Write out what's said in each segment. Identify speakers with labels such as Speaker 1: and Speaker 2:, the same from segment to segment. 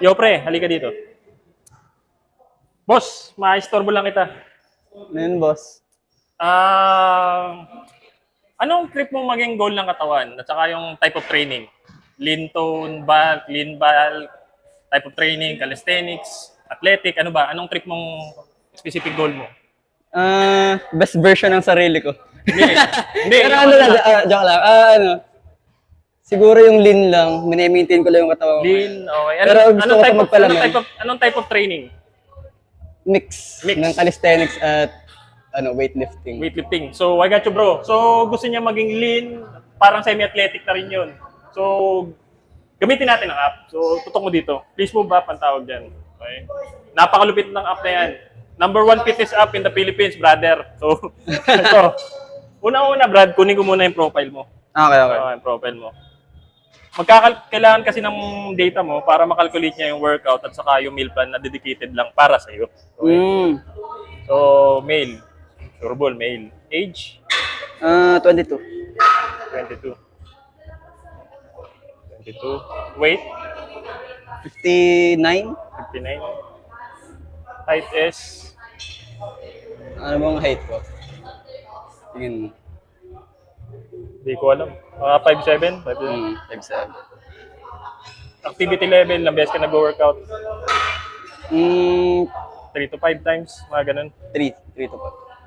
Speaker 1: Yo, pre, halika dito. Boss, maistorbo lang kita.
Speaker 2: Ngayon, boss.
Speaker 1: Anong trip mong maging goal ng katawan at saka yung type of training? Lean tone, bulk, lean bulk, type of training, calisthenics, athletic, ano ba? Anong trip mong specific goal mo?
Speaker 2: Best version ng sarili ko.
Speaker 1: Hindi. Hindi.
Speaker 2: Pero
Speaker 1: yung
Speaker 2: ano
Speaker 1: ano
Speaker 2: lang,
Speaker 1: lang.
Speaker 2: joke lang. Siguro yung lean lang. Mini-maintain ko lang yung katawan ko.
Speaker 1: Lean, okay.
Speaker 2: Pero gusto ko pa magpalaman.
Speaker 1: Anong type of training?
Speaker 2: Mix.
Speaker 1: Mix.
Speaker 2: Ng calisthenics at weightlifting.
Speaker 1: Weightlifting. So, I got you, bro. So, gusto niya maging lean, parang semi-athletic na rin yun. So, gamitin natin ang app. So, tutok mo dito. Please move up ang tawag dyan. Okay? Napakalupit ng app na yan. Number 1 fitness app in the Philippines, brother. So, ito. Una-una, Brad, kunin ko muna yung profile mo.
Speaker 2: Okay.
Speaker 1: Yung profile mo. Kailangan kasi ng data mo para makalculate niya yung workout at saka yung meal plan na dedicated lang para sa iyo. Okay? So, male. Sureball, male. Age?
Speaker 2: 22.
Speaker 1: 22. 22. Weight?
Speaker 2: 59?
Speaker 1: 59. Height is?
Speaker 2: Ano bang height ko? Tingin mo.
Speaker 1: Hindi ko alam. 5'7"? 5'7".
Speaker 2: 5'7".
Speaker 1: Activity level, ilang beses ka nag-workout?
Speaker 2: 3
Speaker 1: 3 to 5 times, mga ganun.
Speaker 2: to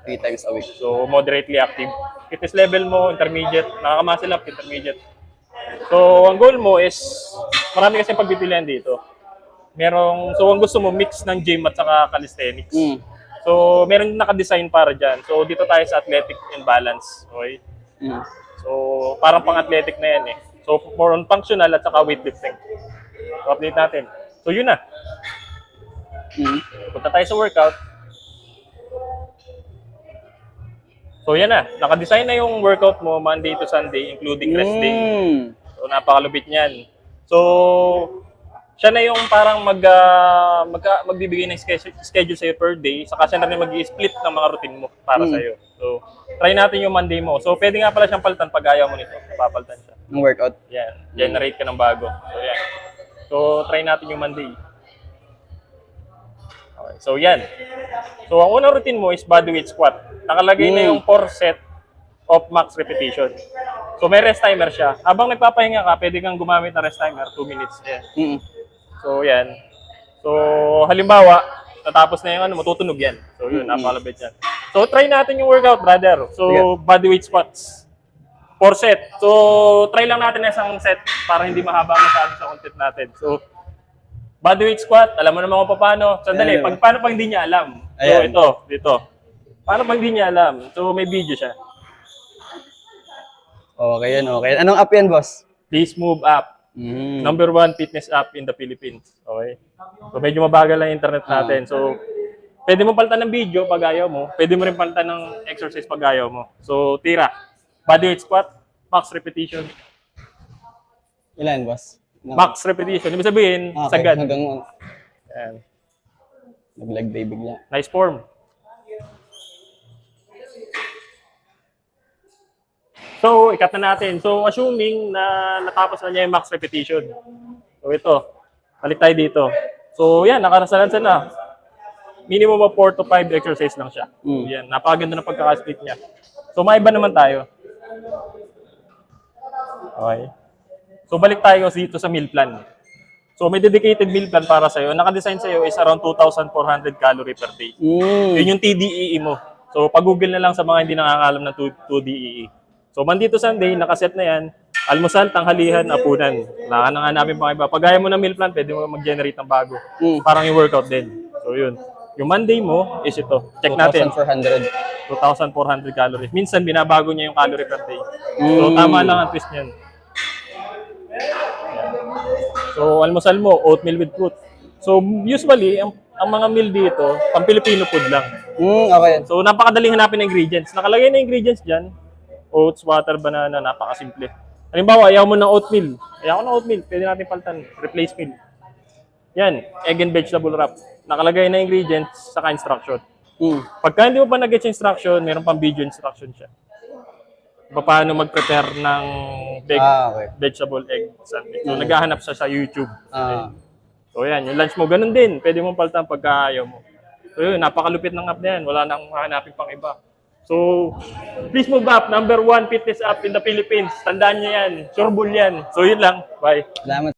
Speaker 2: 3 times a week.
Speaker 1: So, moderately active. Fitness level mo, intermediate. Nakaka-muscle up, intermediate. So, ang goal mo is, marami kasi pagpipilian dito. So, ang gusto mo, mix ng gym at saka calisthenics. So, meron naka-design para dyan. So, dito tayo sa athletic and balance. Okay? So, parang pang-athletic na yan eh. So, more on functional at saka weightlifting. So, update natin. So, yun na. Punta tayo sa workout. So, yan na. Naka-design na yung workout mo Monday to Sunday, including rest day. So, napakalupit niyan. So, siya na yung parang magbibigay ng schedule sa'yo per day, saka siya na rin mag-i-split ng mga routine mo para sa'yo. So, try natin yung Monday mo. So, pwede nga pala siyang palitan pag ayaw mo nito. Papalitan siya.
Speaker 2: Ng workout?
Speaker 1: Yan. Generate ka ng bago. So, yan. So, try natin yung Monday. Okay. So, yan. So, ang unang routine mo is bodyweight squat. Nakalagay na yung 4 set of max repetition. So, may rest timer siya. Habang nagpapahinga ka, pwede kang gumamit ng rest timer, 2 minutes. Yan. So, yan. So, halimbawa, natapos na yung matutunog yan. So, yun, napakalabit yan. So, try natin yung workout, brother. So, bodyweight squats. 4 set. So, try lang natin na isang set para hindi mahaba masyado sa content natin. So, bodyweight squat, alam mo naman kung paano. Sandali, paano pag hindi niya alam? So, dito. Paano pag hindi niya alam? So, may video siya.
Speaker 2: Okay yan. Anong app yan, boss?
Speaker 1: Please move up. Number 1 fitness app in the Philippines. Okay? So, medyo mabagal ang internet natin. So, pwede mo palitan ng video pag ayaw mo. Pwede mo rin palitan ng exercise pag ayaw mo. So, tira. Bodyweight squat, max repetition.
Speaker 2: Ilan, boss?
Speaker 1: Max repetition. Ibig sabihin, sagad.
Speaker 2: Hanggang
Speaker 1: Yan.
Speaker 2: nag-leg day bigla.
Speaker 1: Nice form. So, ikat na natin. So, assuming na natapos na niya yung max repetition. So, ito. Balik tayo dito. So, yan. Nakarasalansan na. Minimum of 4 to 5 exercise lang siya. So, yan. Napakaganda ng pagkakasplit niya. So, maiba naman tayo. Okay. So, balik tayo dito sa meal plan. So, may dedicated meal plan para sa'yo. Nakadesign sa'yo is around 2,400 calorie per day. Yun yung TDEE mo. So, pag-google na lang sa mga hindi nakakalam ng 2DEE. So, Monday to Sunday, nakaset na yan. Almusal, tanghalihan, apunan. Wala ka na nga namin pang iba. Pag ayaw mo ng meal plan, pwede mo mag-generate ng bago. Parang yung workout din. So, yun. Yung Monday mo is ito. Check natin. 2,400 calories. Minsan, binabago niya yung calorie per day. So, tama lang ang twist niyan. So, almusal mo, oatmeal with fruit. So, usually, ang mga meal dito, pang Filipino food lang.
Speaker 2: Okay.
Speaker 1: So, napakadaling hanapin ng ingredients. Nakalagay na ingredients dyan. Oats, water, banana, napakasimple. Halimbawa, ayaw mo ng oatmeal. Ayaw ko ng oatmeal, pwede natin palitan. Replace meal. Yan, egg and vegetable wrap. Nakalagay na ingredients, saka instruction. Pagka hindi mo pa nag-get instruction, meron pang video instruction siya. Paano mag-prepare ng vegetable egg sandwich. So, naghahanap siya sa YouTube. So yan, yung lunch mo, ganun din. Pwede mong palitan pagka ayaw mo. So yun, napakalupit ng app na yan. Wala nang hahanapin pang iba. So, please move up. #1 fitness app in the Philippines. Tandaan niyo yan. Sureball yan. So yun lang. Bye.
Speaker 2: Salamat.